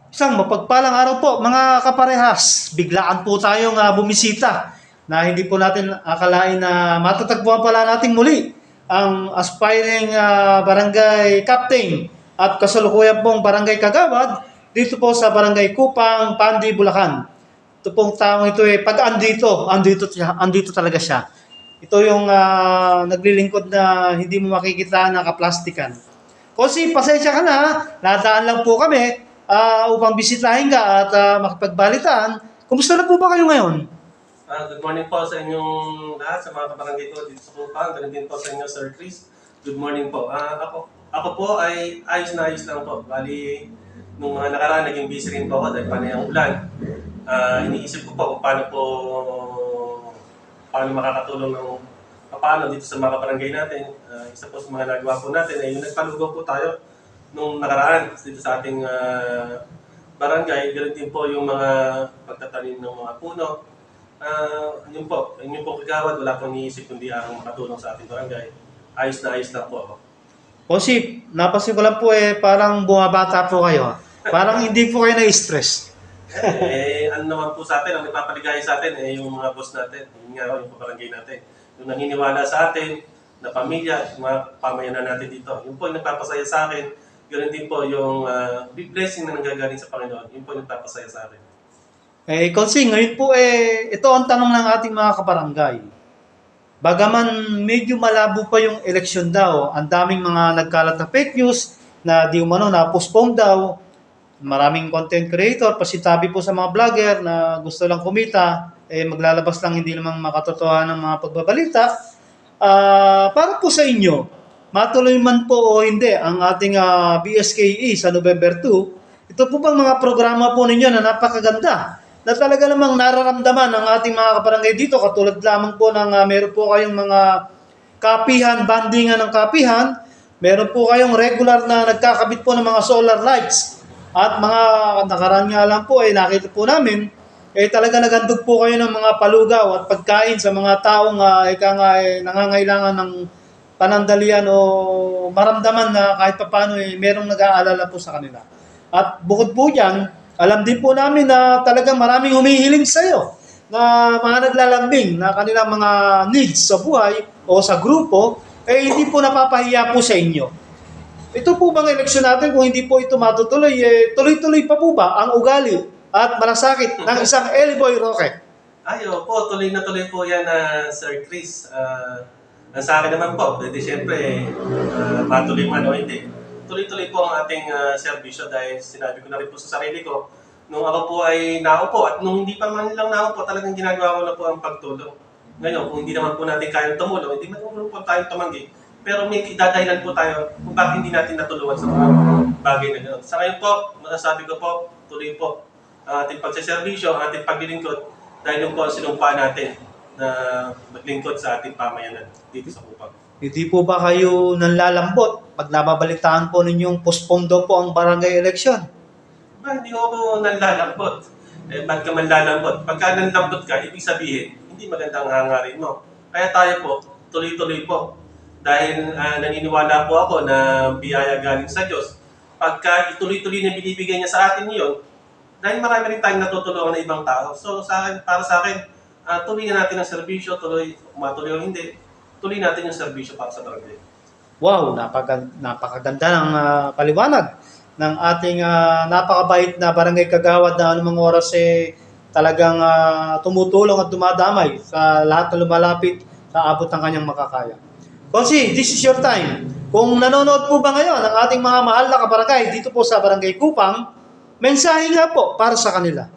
Isang mapagpalang araw po mga kaparehas. Biglaan po tayong bumisita na hindi po natin akalain na matatagpuan pala nating muli ang aspiring barangay captain at kasalukuyan pong barangay kagawad dito po sa barangay Kupang, Pandi, Bulacan. Ito pong taong ito pag andito talaga siya. Ito yung naglilingkod na hindi mo makikita na kaplastikan. Kasi pasensya ka na, nadaan lang po kami upang bisitahin ka at makipagbalitaan. Kumusta na po ba kayo ngayon? Good morning po sa inyong lahat, sa mga kabarangay ko dito sa Kupang. Ganun din po sa inyo, Sir Chris. Good morning po. Ako po ay ayos na ayos lang po. Bali, nung mga nakaraan, naging busy rin po ako dahil panay ang ulan. Iniisip ko po kung paano makakatulong ng paano dito sa mga kabarangay natin. Isa po sa mga nagawa po natin ay yung nagpalugaw po tayo nung nakaraan dito sa ating barangay. Ganun din po yung mga pagtatanim ng mga puno. Yun po kagawad, wala pong iniisip kundi ang makatulong sa ating barangay. Ayos na ayos lang po ako. Kasi napansin ko lang po parang bumabata po kayo. Parang hindi po kayo na-stress. Ano naman po sa atin, ang nagpapaligaya sa atin yung mga boss natin, yung nga yung barangay natin. Yung naniniwala sa atin, na pamilya, yung mga pamayanan natin dito. Yun po yung nagpapasaya sa akin. Ganun din po yung big blessing na nanggagaling sa Panginoon. Yun po yung nagpapasaya sa akin. Kasi ngayon po ito ang tanong ng ating mga kabarangay. Bagaman medyo malabo pa yung eleksyon daw, ang daming mga nagkalat na fake news na di umano na postpone daw. Maraming content creator, pasitabi po sa mga vlogger na gusto lang kumita, maglalabas lang hindi naman makatotohanan ng mga pagbabalita. Para po sa inyo, matuloy man po o hindi ang ating BSKE sa November 2, ito po bang mga programa po ninyo na napakaganda na talaga namang nararamdaman ng ating mga kabarangay dito, katulad lamang po ng meron po kayong mga kapihan, bandingan ng kapihan, meron po kayong regular na nagkakabit po ng mga solar lights, at mga nakaraan nga lang po nakita po namin, talaga nagandog po kayo ng mga palugaw at pagkain sa mga taong nangangailangan ng panandalian o maramdaman na kahit paano merong nag-aalala po sa kanila. At bukod po dyan, alam din po namin na talagang maraming humihiling sa iyo na mga naglalambing na kanilang mga needs sa buhay o sa grupo, hindi po napapahiya po sa inyo. Ito po bang eleksyon natin, kung hindi po ito matutuloy, tuloy-tuloy pa po ba ang ugali at malasakit ng isang Eliboy Roque? Po, tuloy na tuloy po yan, Sir Chris. Ang sa akin naman po, pwede siyempre matuloy man o hindi. Tuloy-tuloy po ang ating serbisyo dahil sinabi ko na rin po sa sarili ko, nung ako po ay naupo at nung hindi pa man lang naupo, talagang ginagawa ko na po ang pagtulong. Ngayon, kung hindi naman po natin kayang tumulong, hindi man po tayong tumanggi. Pero may dadahilan po tayo kung bakit hindi natin natulungan sa mga bagay na gano'n. Sa ngayon po, masasabi ko po, tuloy po ang ating pagsaserbisyo, ang ating paglilingkod dahil yung po ang sinumpa natin na maglingkod sa ating pamayanan dito sa Kupang. Hindi po ba kayo nanlalambot pag nababalitaan po ninyong postpone daw po ang barangay election? Hindi ako nanlalambot. Ba't ka manlalambot? Pagka nanlambot ka, ibig sabihin, hindi magandang hangarin mo. Kaya tayo po, tuloy-tuloy po. Dahil naniniwala po ako na biyaya galing sa Diyos. Pagka ituloy-tuloy na binibigay niya sa atin yun, dahil marami rin tayong natutulungan ng ibang tao. So para sa akin, tuloy na natin ang serbisyo, matuloy o hindi, tuloy natin yung serbisyo para sa barangay. Wow, napakaganda ng paliwanag ng ating napakabait na barangay kagawad na anumang oras talagang tumutulong at dumadamay sa lahat na lumalapit sa abot ng kanyang makakaya. Konsi, this is your time. Kung nanonood po ba ngayon ang ating mga mahal na kabarangay dito po sa Barangay Kupang, mensahe nga po para sa kanila.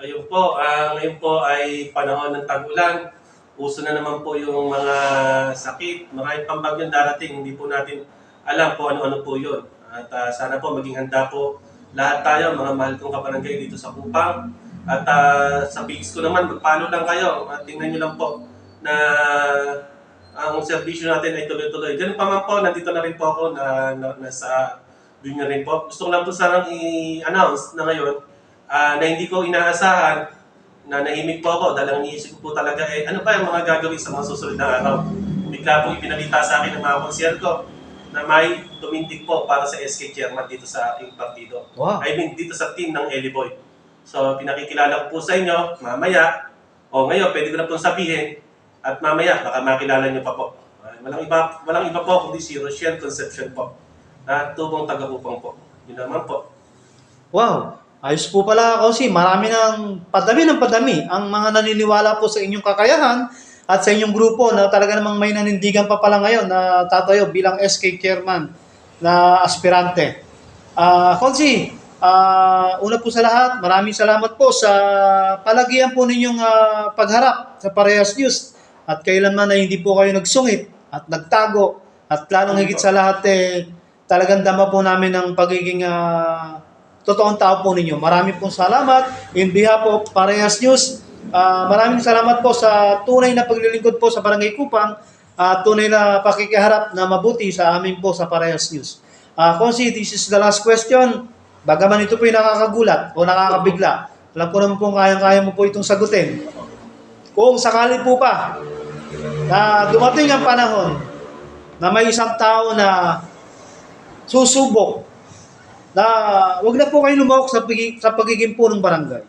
Ayun po, ngayon po ay panahon ng tag-ulan. Uso na naman po yung mga sakit. Maraming pambagyong darating. Hindi po natin alam po ano-ano po yun. At sana po maging handa po lahat tayo, mga mahal kong kabarangay dito sa Kupang. At sa page ko naman, magpalo lang kayo. Tingnan nyo lang po na ang serbisyo natin ay tuloy-tuloy. Ganun pa man po, nandito na rin po ako na nasa doon na rin po. Gusto ko lang po sanang i-announce na ngayon na hindi ko inaasahan na nahimik po ako dahil ang iniisip ko po talaga ano pa yung mga gagawin sa mga susunod na araw. Bigla po ipinalita sa akin ng mga konsyel ko na may tumindig po para sa SK chairman dito sa aking partido. Wow. I mean, dito sa team ng Eliboy. So, pinakikilala ko po sa inyo, mamaya, o ngayon, pwede ko na pong sabihin, at mamaya, baka makilala nyo pa po. Walang iba po, kundi si Rochelle Concepcion po. Tubong taga-upang po. Yun naman po. Wow. Ayos po pala, Kosi. Marami ng padami ang mga naniniwala po sa inyong kakayahan at sa inyong grupo na talaga namang may nanindigan pa pala ngayon na tatayo bilang SK chairman na aspirante. Konsi, una po sa lahat, maraming salamat po sa palagian po ninyong pagharap sa Parehas News at kailanman na hindi po kayo nagsungit at nagtago at lalong higit sa lahat talagang dama po namin ang pagiging totoong tao po ninyo. Maraming pong salamat in behalf of Parehas News. Maraming salamat po sa tunay na paglilingkod po sa Barangay Kupang at tunay na pakikiharap na mabuti sa amin po sa Parehas News. Konsi, this is the last question. Bagaman ito po yung nakakagulat o nakakabigla, alam ko naman po kayang-kaya mo po itong sagutin. Kung sakali po pa na dumating ang panahon na may isang tao na susubok na wag na po kayo lumawak sa pagiging punong barangay.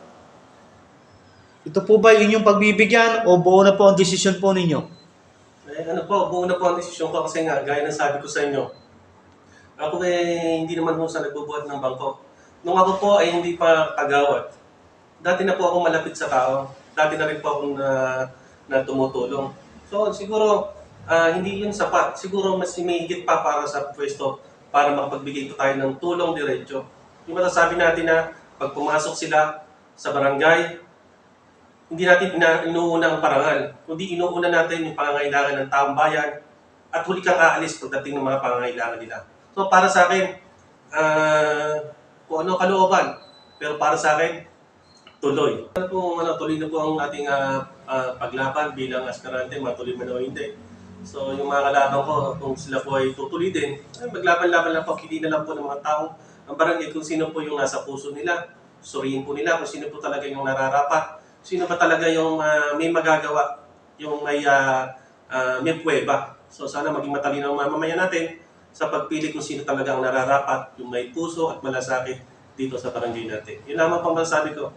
Ito po ba yung inyong pagbibigyan o buo na po ang desisyon po ninyo? Buo na po ang desisyon ko kasi nga, gaya ng sabi ko sa inyo, ako hindi naman po sa nagbubuhat ng bangko. Nung ako po ay hindi pa kagawad, dati na po ako malapit sa tao. Dati na rin po akong na tumutulong. So siguro, hindi yun sapat. Siguro mas may higit pa para sa pwesto para makapagbigay ko tayo ng tulong diretso. Yung masasabi natin na pag pumasok sila sa barangay, hindi natin inuuna ang parangal, kundi inuuna natin yung pangangailangan ng taong bayan at huli kang aalis pagdating ng mga pangangailangan nila. So para sa akin, kung ano kalooban, pero para sa akin, tuloy. Tuloy na po ang ating paglaban bilang aspirante, matuloy man o hindi. So yung mga kalaban ko, kung sila po ay tutuloy din, maglaban-laban lang po, kili na lang po ng mga taong ang barangay kung sino po yung nasa puso nila, suriin po nila kung sino po talaga yung nararapat, sino ba talaga yung may magagawa, yung may pweba. So sana maging matalino ang mamamayan natin sa pagpili kung sino talaga ang nararapat, yung may puso at malasakit dito sa barangay natin. Yun lamang pang masasabi ko.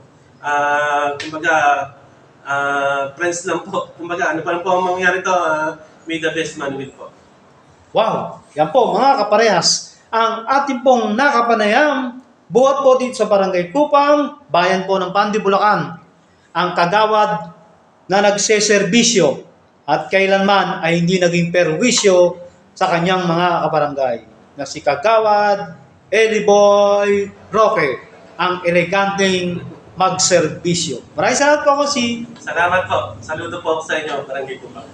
Friends lang po. Kumbaga, ano pa lang po ang mangyari to, may the best man win po. Wow! Yan po mga kaparehas. Ang ating pong nakapanayam, buhat po dito sa Barangay Kupang, bayan po ng Pandi, Bulacan. Ang kagawad na nagseserbisyo at kailanman ay hindi naging perwisyo sa kanyang mga kabarangay na si Kagawad Eliboy Roque, ang eleganteng magserbisyo. Maraming salamat po, Kosi. Salamat po. Saludo po sa inyo, Barangay Kupang.